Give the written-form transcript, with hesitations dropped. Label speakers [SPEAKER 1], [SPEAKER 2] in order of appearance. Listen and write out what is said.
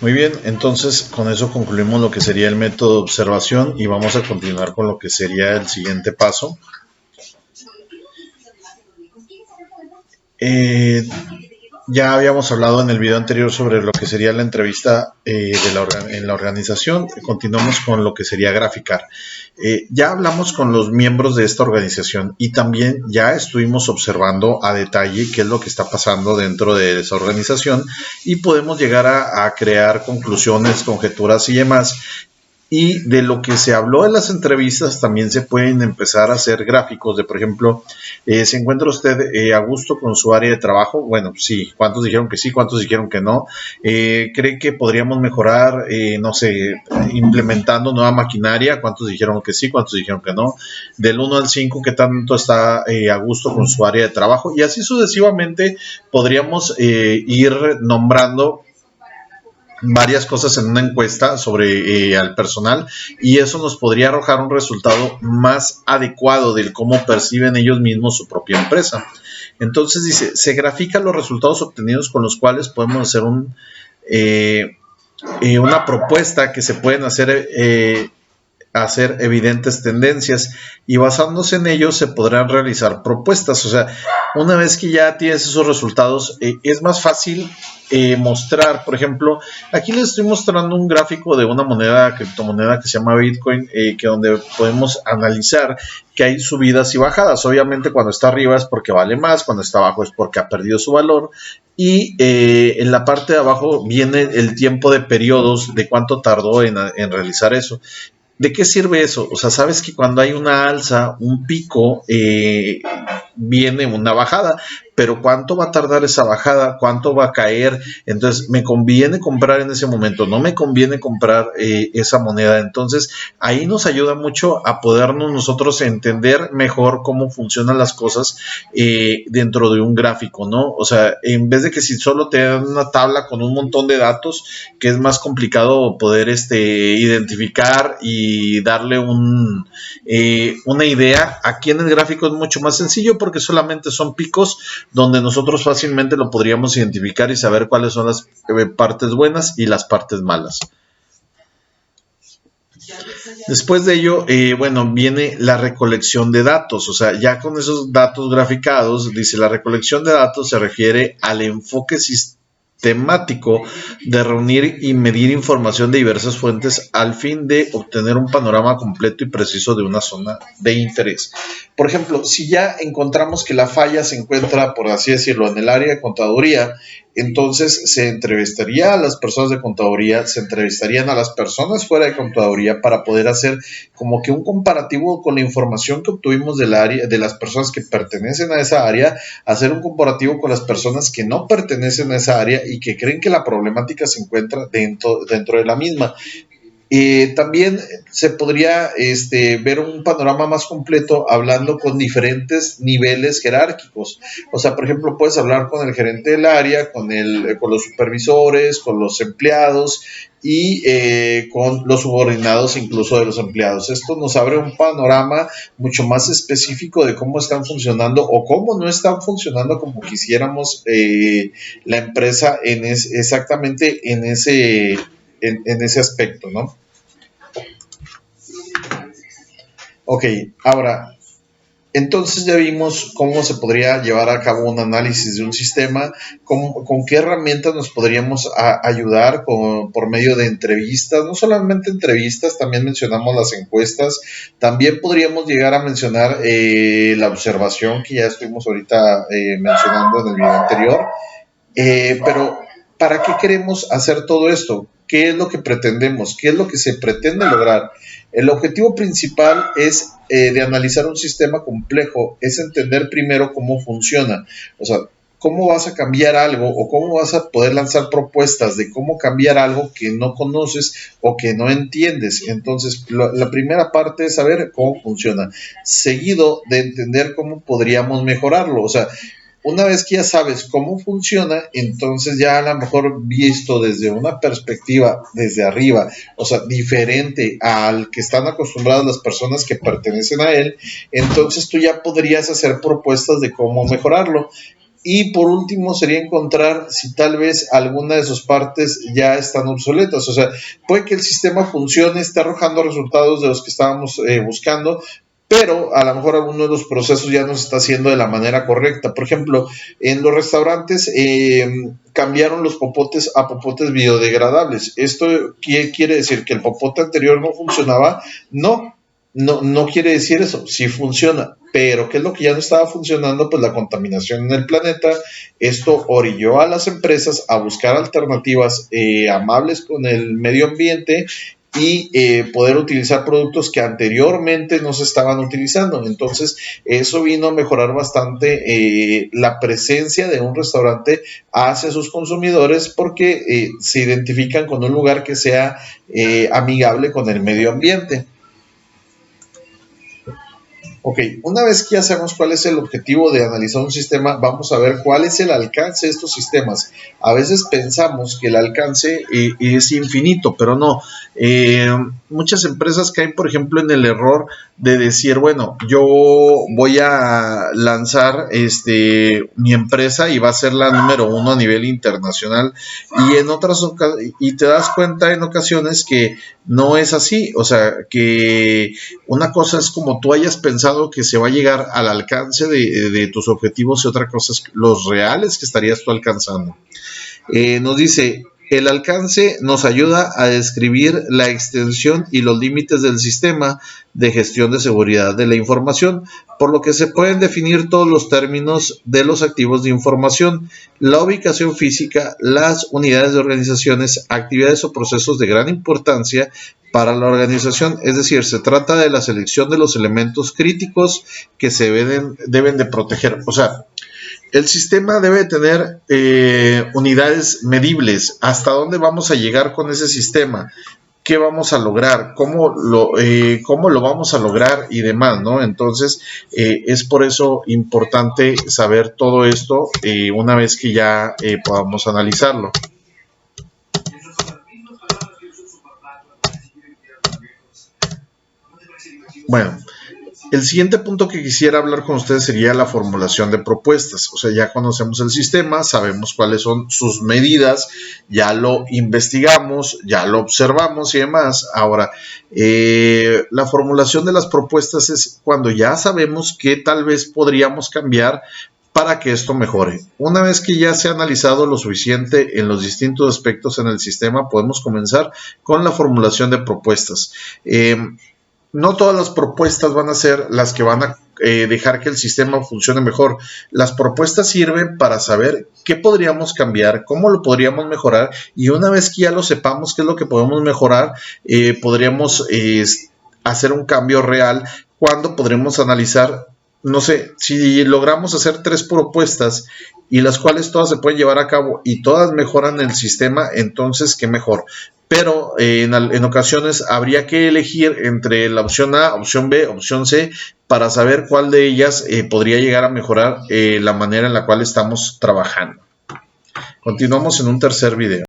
[SPEAKER 1] Muy bien, entonces con eso concluimos lo que sería el método de observación y vamos a continuar con lo que sería el siguiente paso. Eh, Ya habíamos hablado en el video anterior sobre lo que sería la entrevista en la organización. Continuamos con lo que sería graficar. Ya hablamos con los miembros de esta organización y también ya estuvimos observando a detalle qué es lo que está pasando dentro de esa organización y podemos llegar a crear conclusiones, conjeturas y demás. Y de lo que se habló en las entrevistas también se pueden empezar a hacer gráficos de, por ejemplo, ¿se encuentra usted a gusto con su área de trabajo? Bueno, sí. ¿Cuántos dijeron que sí? ¿Cuántos dijeron que no? ¿Cree que podríamos mejorar, no sé, implementando nueva maquinaria? ¿Cuántos dijeron que sí? ¿Cuántos dijeron que no? Del 1 al 5, ¿qué tanto está a gusto con su área de trabajo? Y así sucesivamente podríamos ir nombrando varias cosas en una encuesta sobre al personal y eso nos podría arrojar un resultado más adecuado del cómo perciben ellos mismos su propia empresa. Entonces dice, se grafican los resultados obtenidos con los cuales podemos hacer una propuesta que se pueden hacer evidentes tendencias y basándose en ellos se podrán realizar propuestas. O sea, una vez que ya tienes esos resultados, es más fácil mostrar, por ejemplo, aquí les estoy mostrando un gráfico de una moneda, criptomoneda que se llama Bitcoin, que donde podemos analizar que hay subidas y bajadas. Obviamente cuando está arriba es porque vale más, cuando está abajo es porque ha perdido su valor. Y en la parte de abajo viene el tiempo de periodos de cuánto tardó en realizar eso. ¿De qué sirve eso? O sea, sabes que cuando hay una alza, un pico, viene una bajada, pero ¿cuánto va a tardar esa bajada? ¿Cuánto va a caer? Entonces, ¿me conviene comprar en ese momento? ¿No me conviene comprar esa moneda? Entonces, ahí nos ayuda mucho a podernos nosotros entender mejor cómo funcionan las cosas dentro de un gráfico, ¿no? O sea, en vez de que si solo te dan una tabla con un montón de datos, que es más complicado poder identificar y darle una idea, aquí en el gráfico es mucho más sencillo porque solamente son picos donde nosotros fácilmente lo podríamos identificar y saber cuáles son las partes buenas y las partes malas. Después de ello, bueno, viene la recolección de datos, o sea, ya con esos datos graficados, dice la recolección de datos se refiere al enfoque sistemático de reunir y medir información de diversas fuentes al fin de obtener un panorama completo y preciso de una zona de interés. Por ejemplo, si ya encontramos que la falla se encuentra, por así decirlo, en el área de contaduría, entonces se entrevistaría a las personas de contaduría, se entrevistarían a las personas fuera de contaduría para poder hacer como que un comparativo con la información que obtuvimos del área, de las personas que pertenecen a esa área, hacer un comparativo con las personas que no pertenecen a esa área y que creen que la problemática se encuentra dentro de la misma. También se podría ver un panorama más completo hablando con diferentes niveles jerárquicos. O sea, por ejemplo, puedes hablar con el gerente del área, con los supervisores, con los empleados y con los subordinados incluso de los empleados. Esto nos abre un panorama mucho más específico de cómo están funcionando o cómo no están funcionando como quisiéramos la empresa exactamente en ese aspecto, ¿no? Ok, ahora, entonces ya vimos cómo se podría llevar a cabo un análisis de un sistema, con qué herramientas nos podríamos ayudar por medio de entrevistas, no solamente entrevistas, también mencionamos las encuestas, también podríamos llegar a mencionar la observación que ya estuvimos ahorita mencionando en el video anterior, pero ¿para qué queremos hacer todo esto? ¿Qué es lo que pretendemos? ¿Qué es lo que se pretende lograr? El objetivo principal es de analizar un sistema complejo, es entender primero cómo funciona. O sea, cómo vas a cambiar algo o cómo vas a poder lanzar propuestas de cómo cambiar algo que no conoces o que no entiendes. Entonces, la primera parte es saber cómo funciona, seguido de entender cómo podríamos mejorarlo. O sea, una vez que ya sabes cómo funciona, entonces ya a lo mejor visto desde una perspectiva desde arriba, o sea, diferente al que están acostumbradas las personas que pertenecen a él, entonces tú ya podrías hacer propuestas de cómo mejorarlo. Y por último sería encontrar si tal vez alguna de sus partes ya están obsoletas. O sea, puede que el sistema funcione, esté arrojando resultados de los que estábamos buscando, pero a lo mejor alguno de los procesos ya no se está haciendo de la manera correcta. Por ejemplo, en los restaurantes cambiaron los popotes a popotes biodegradables. ¿Esto qué quiere decir? ¿Que el popote anterior no funcionaba? No quiere decir eso, sí funciona, pero ¿qué es lo que ya no estaba funcionando? Pues la contaminación en el planeta. Esto orilló a las empresas a buscar alternativas amables con el medio ambiente y poder utilizar productos que anteriormente no se estaban utilizando. Entonces, eso vino a mejorar bastante la presencia de un restaurante hacia sus consumidores porque se identifican con un lugar que sea amigable con el medio ambiente. Ok, una vez que ya sabemos cuál es el objetivo de analizar un sistema, vamos a ver cuál es el alcance de estos sistemas. A veces pensamos que el alcance es infinito, pero no. Muchas empresas caen, por ejemplo, en el error de decir, bueno, yo voy a lanzar mi empresa y va a ser la número 1 a nivel internacional, y te das cuenta en ocasiones que no es así. O sea, que una cosa es como tú hayas pensado que se va a llegar al alcance de tus objetivos, y otra cosa es los reales que estarías tú alcanzando. Nos dice, el alcance nos ayuda a describir la extensión y los límites del sistema de gestión de seguridad de la información, por lo que se pueden definir todos los términos de los activos de información, la ubicación física, las unidades de organizaciones, actividades o procesos de gran importancia para la organización. Es decir, se trata de la selección de los elementos críticos que se deben de proteger. O sea, el sistema debe tener unidades medibles. ¿Hasta dónde vamos a llegar con ese sistema? ¿Qué vamos a lograr? ¿Cómo lo vamos a lograr? Y demás, ¿no? Entonces, es por eso importante saber todo esto una vez que ya podamos analizarlo. Bueno, el siguiente punto que quisiera hablar con ustedes sería la formulación de propuestas. O sea, ya conocemos el sistema, sabemos cuáles son sus medidas, ya lo investigamos, ya lo observamos y demás. Ahora, la formulación de las propuestas es cuando ya sabemos qué tal vez podríamos cambiar para que esto mejore. Una vez que ya se ha analizado lo suficiente en los distintos aspectos en el sistema, podemos comenzar con la formulación de propuestas. No todas las propuestas van a ser las que van a dejar que el sistema funcione mejor. Las propuestas sirven para saber qué podríamos cambiar, cómo lo podríamos mejorar, y una vez que ya lo sepamos qué es lo que podemos mejorar, podríamos hacer un cambio real cuando podremos analizar, no sé, si logramos hacer 3 propuestas y las cuales todas se pueden llevar a cabo y todas mejoran el sistema, entonces qué mejor. Pero en ocasiones habría que elegir entre la opción A, opción B, opción C, para saber cuál de ellas podría llegar a mejorar la manera en la cual estamos trabajando. Continuamos en un tercer video.